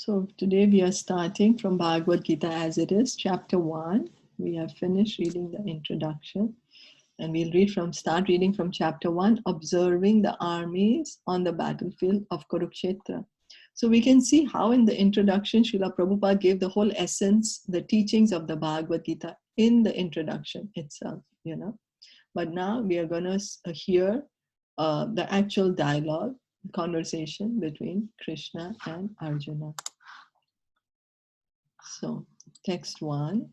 So today we are starting from Bhagavad Gita as it is, chapter 1. We have finished reading the introduction and we'll start reading from chapter 1, observing the armies on the battlefield of Kurukshetra. So we can see how in the introduction Srila Prabhupada gave the whole essence, the teachings of the Bhagavad Gita in the introduction itself, But now we are going to hear the actual dialogue, conversation between Krishna and Arjuna. So, text 1.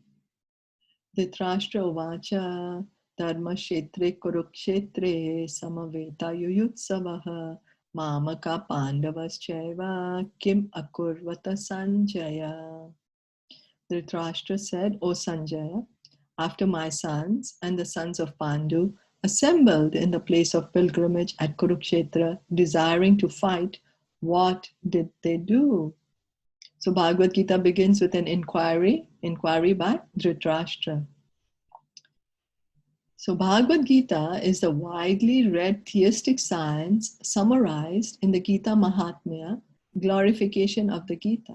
Dhritarashtra uvacha dharma kshetre kurukshetre samaveta yuyutsavaha mamaka pandavaschaiva kim akurvata Sanjaya. Dhritarashtra said, O Sanjaya, after my sons and the sons of Pandu assembled in the place of pilgrimage at Kurukshetra, desiring to fight, what did they do? So Bhagavad Gita begins with an inquiry by Dhritarashtra. So Bhagavad Gita is the widely read theistic science summarized in the Gita Mahatmya, glorification of the Gita.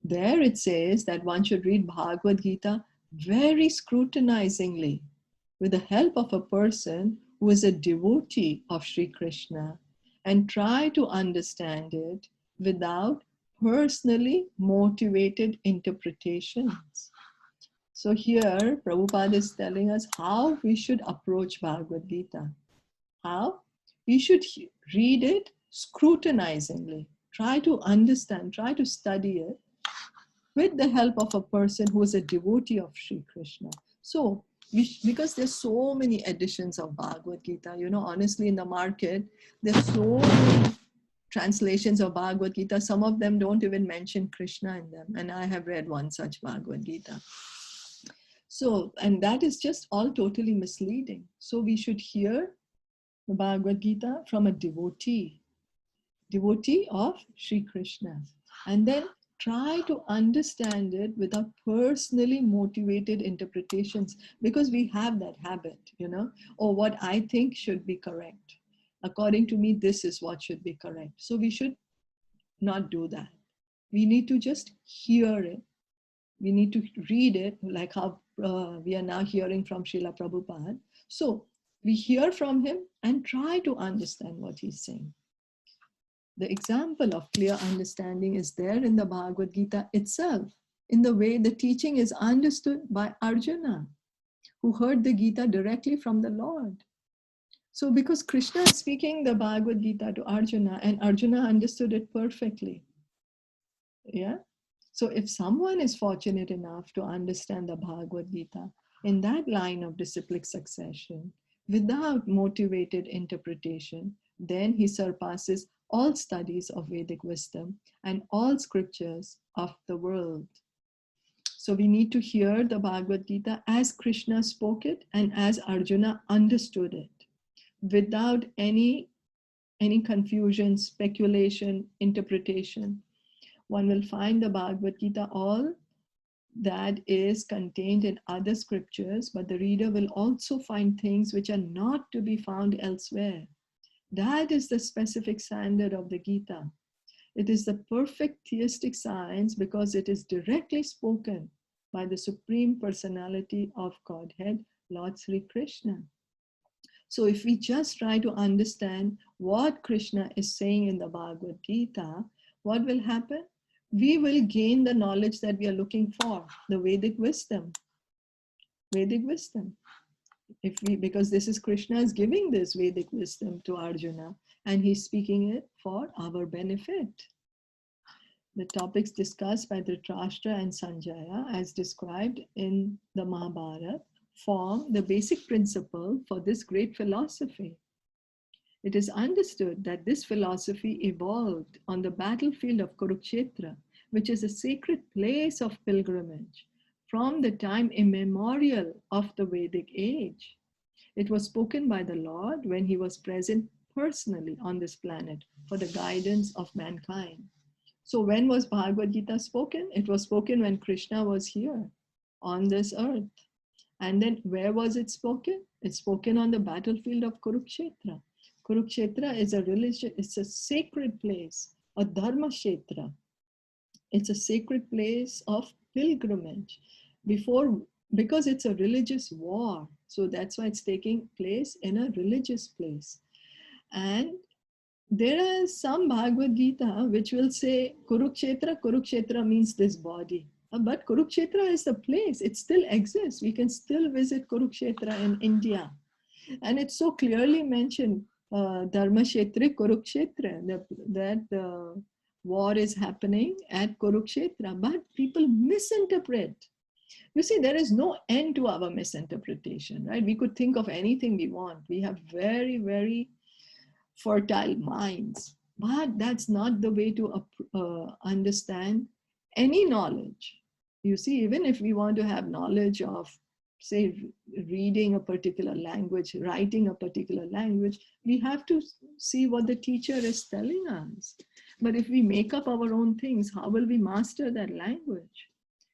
There it says that one should read Bhagavad Gita very scrutinizingly with the help of a person who is a devotee of Sri Krishna and try to understand it without personally motivated interpretations. So here Prabhupada is telling us how we should approach Bhagavad Gita. How? We should read it scrutinizingly, try to understand, try to study it with the help of a person who is a devotee of Sri Krishna. So, because there's so many editions of Bhagavad Gita, honestly in the market, there's so many translations of Bhagavad Gita. Some of them don't even mention Krishna in them. And I have read one such Bhagavad Gita. So, and that is just all totally misleading. So we should hear the Bhagavad Gita from a devotee of Sri Krishna. And then try to understand it without personally motivated interpretations, because we have that habit, or what I think should be correct. According to me, this is what should be correct. So we should not do that. We need to just hear it. We need to read it, like how we are now hearing from Srila Prabhupada. So we hear from him and try to understand what he's saying. The example of clear understanding is there in the Bhagavad Gita itself, in the way the teaching is understood by Arjuna, who heard the Gita directly from the Lord. So because Krishna is speaking the Bhagavad Gita to Arjuna and Arjuna understood it perfectly. Yeah. So if someone is fortunate enough to understand the Bhagavad Gita in that line of disciplic succession, without motivated interpretation, then he surpasses all studies of Vedic wisdom and all scriptures of the world. So we need to hear the Bhagavad Gita as Krishna spoke it and as Arjuna understood it, without any confusion, speculation, interpretation. One will find the Bhagavad Gita all that is contained in other scriptures, but the reader will also find things which are not to be found elsewhere. That is the specific standard of the Gita. It is the perfect theistic science because it is directly spoken by the Supreme Personality of Godhead, Lord Sri Krishna. So if we just try to understand what Krishna is saying in the Bhagavad Gita, what will happen? We will gain the knowledge that we are looking for, the Vedic wisdom. Vedic wisdom. Because this is Krishna is giving this Vedic wisdom to Arjuna and he's speaking it for our benefit. The topics discussed by Dhritarashtra and Sanjaya as described in the Mahabharata form the basic principle for this great philosophy. It is understood that this philosophy evolved on the battlefield of Kurukshetra, which is a sacred place of pilgrimage from the time immemorial of the Vedic age. It was spoken by the Lord when he was present personally on this planet for the guidance of mankind. So when was Bhagavad Gita spoken? It was spoken when Krishna was here on this earth. And then where was it spoken? It's spoken on the battlefield of Kurukshetra. Kurukshetra is a religion, it's a sacred place, a dharma kshetra. It's a sacred place of pilgrimage because it's a religious war. So that's why it's taking place in a religious place. And there are some Bhagavad Gita which will say Kurukshetra, Kurukshetra means this body. But Kurukshetra is the place, it still exists. We can still visit Kurukshetra in India. And it's so clearly mentioned, Dharma Kshetri Kurukshetra, that the war is happening at Kurukshetra. But people misinterpret. You see, there is no end to our misinterpretation, right? We could think of anything we want. We have very, very fertile minds, but that's not the way to understand any knowledge. You see, even if we want to have knowledge of, say, reading a particular language, writing a particular language, we have to see what the teacher is telling us. But if we make up our own things, how will we master that language?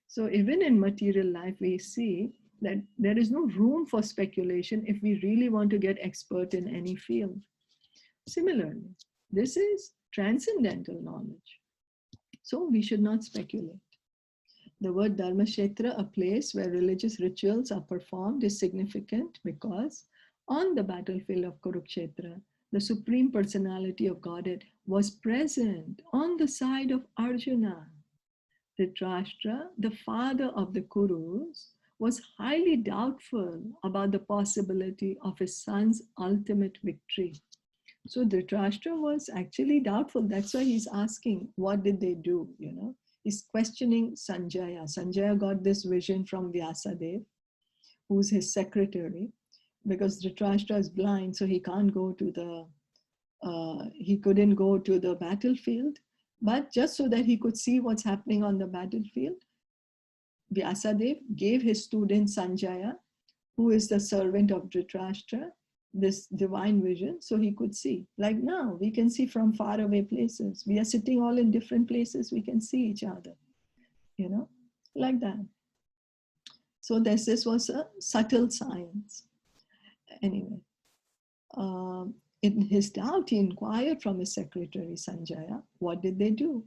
So even in material life, we see that there is no room for speculation if we really want to get expert in any field. Similarly, this is transcendental knowledge. So we should not speculate. The word Dharma Kshetra, a place where religious rituals are performed, is significant because on the battlefield of Kurukshetra, the Supreme Personality of Godhead was present on the side of Arjuna. Dhritarashtra, the father of the Kurus, was highly doubtful about the possibility of his son's ultimate victory. So Dhritarashtra was actually doubtful. That's why he's asking, what did they do? You know, he's questioning Sanjaya. Sanjaya got this vision from Vyasadeva, who's his secretary, because Dhritarashtra is blind, so he can't go to the, he couldn't go to the battlefield. But just so that he could see what's happening on the battlefield, Vyasadeva gave his student Sanjaya, who is the servant of Dhritarashtra, this divine vision, so he could see. Like now, we can see from far away places. We are sitting all in different places, we can see each other, you know, like that. So this was a subtle science. Anyway, in his doubt, he inquired from his secretary, Sanjaya, what did they do?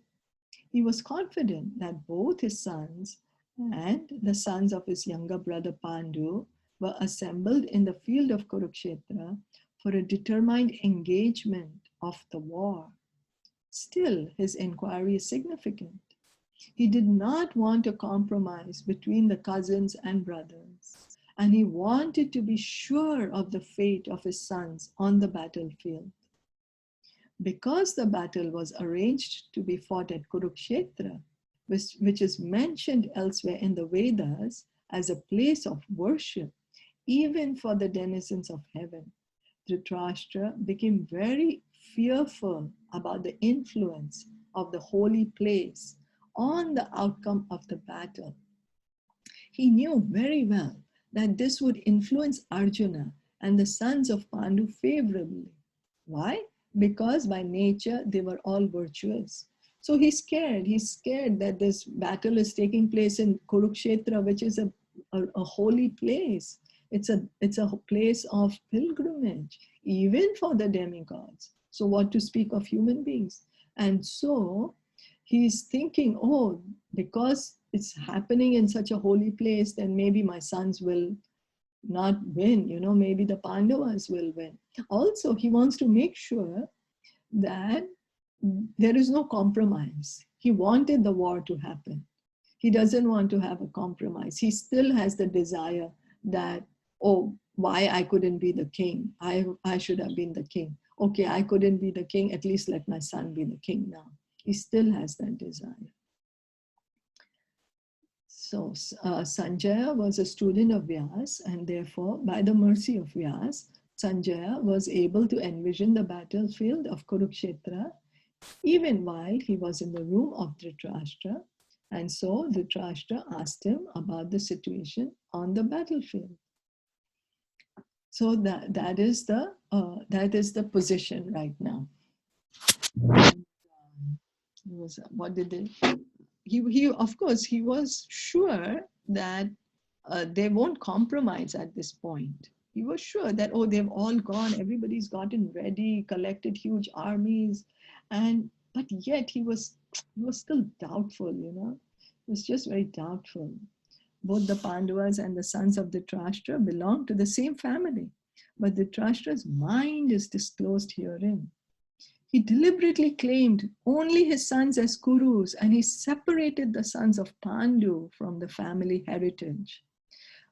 He was confident that both his sons and the sons of his younger brother Pandu were assembled in the field of Kurukshetra for a determined engagement of the war. Still, his inquiry is significant. He did not want a compromise between the cousins and brothers, and he wanted to be sure of the fate of his sons on the battlefield. Because the battle was arranged to be fought at Kurukshetra, which is mentioned elsewhere in the Vedas as a place of worship, even for the denizens of heaven, Dhritarashtra became very fearful about the influence of the holy place on the outcome of the battle. He knew very well that this would influence Arjuna and the sons of Pandu favorably. Why? Because by nature they were all virtuous. So he's scared that this battle is taking place in Kurukshetra, which is a holy place. It's a place of pilgrimage, even for the demigods. So what to speak of human beings? And so he's thinking, oh, because it's happening in such a holy place, then maybe my sons will not win, you know, maybe the Pandavas will win. Also, he wants to make sure that there is no compromise. He wanted the war to happen. He doesn't want to have a compromise. He still has the desire that, oh, why I couldn't be the king? I should have been the king. Okay, I couldn't be the king, at least let my son be the king now. He still has that desire. So Sanjaya was a student of Vyas, and therefore, by the mercy of Vyas, Sanjaya was able to envision the battlefield of Kurukshetra even while he was in the room of Dhritarashtra. And so Dhritarashtra asked him about the situation on the battlefield. So that is the position right now. What did they? He of course he was sure that they won't compromise at this point. He was sure that, oh, they've all gone, everybody's gotten ready, collected huge armies, but yet he was still doubtful, He was just very doubtful. Both the Pandavas and the sons of Dhritarashtra belong to the same family, but Dhritarashtra's mind is disclosed herein. He deliberately claimed only his sons as Kurus, and he separated the sons of Pandu from the family heritage.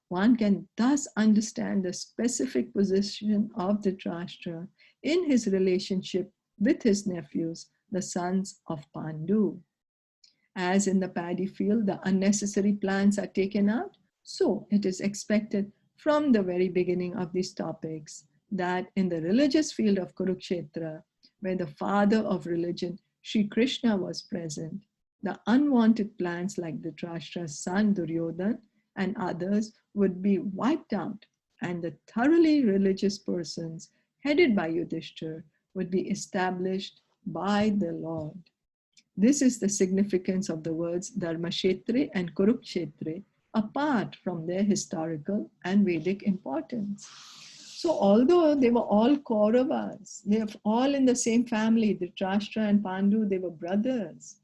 One can thus understand the specific position of Dhritarashtra in his relationship with his nephews, the sons of Pandu. As in the paddy field, the unnecessary plants are taken out, so it is expected from the very beginning of these topics that in the religious field of Kurukshetra, where the father of religion, Sri Krishna, was present, the unwanted plants like Dhritarashtra's son Duryodhana and others would be wiped out, and the thoroughly religious persons headed by Yudhishthira would be established by the Lord. This is the significance of the words Dharmashetre and Kurukshetre, apart from their historical and Vedic importance. So although they were all Kauravas, they are all in the same family, Dhritarashtra and Pandu, they were brothers.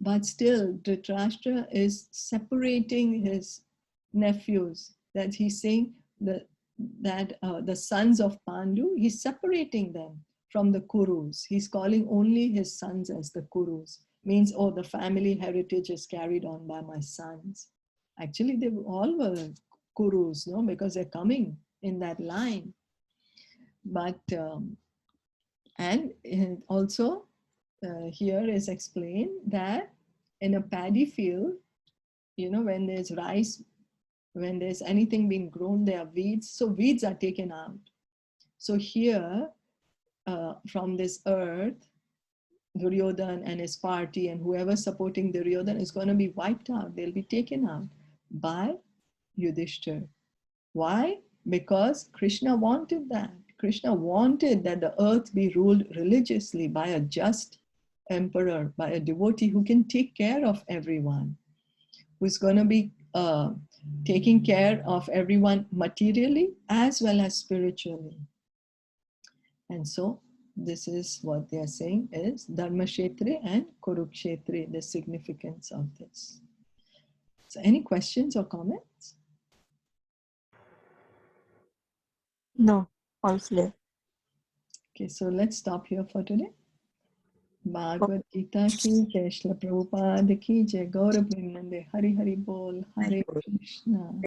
But still, Dhritarashtra is separating his nephews, that he's saying that the sons of Pandu, he's separating them from the Kurus. He's calling only his sons as the Kurus. Means, oh, the family heritage is carried on by my sons. Actually, they all were Kurus, no, because they're coming in that line. But, and also here is explained that in a paddy field, when there's rice, when there's anything being grown, there are weeds. So weeds are taken out. So here, from this earth, Duryodhana and his party and whoever supporting Duryodhana is going to be wiped out. They'll be taken out by Yudhishthira. Why? Because Krishna wanted that. Krishna wanted that the earth be ruled religiously by a just emperor, by a devotee who can take care of everyone, who's going to be taking care of everyone materially as well as spiritually. And so this is what they are saying is Dharmashetre and Kurukshetre, the significance of this. So any questions or comments? No, all clear. Okay, so let's stop here for today. Bhagavad Gita ki jai, Srila Prabhupada ki jai, Gaura Brahmande, Hari Hari Bol, Hare Krishna.